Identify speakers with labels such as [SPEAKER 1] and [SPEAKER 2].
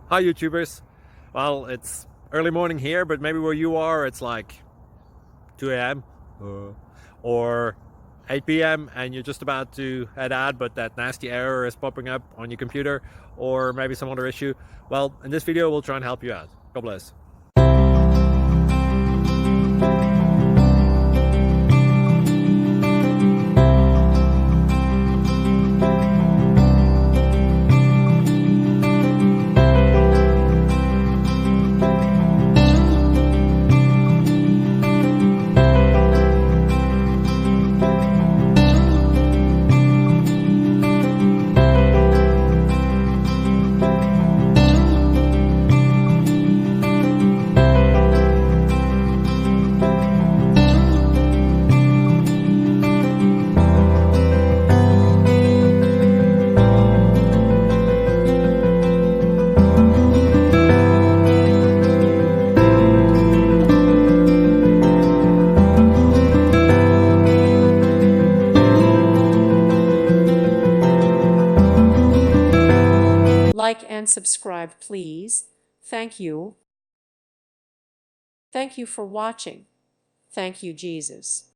[SPEAKER 1] Hi YouTubers. Well, it's early morning here, but maybe where you are it's like 2 a.m. or 8 p.m. and you're just about to head out, but that nasty error is popping up on your computer, or maybe some other issue. Well, in this video we'll try and help you out. God bless.
[SPEAKER 2] Like and subscribe, please. Thank you. Thank you for watching. Thank you, Jesus.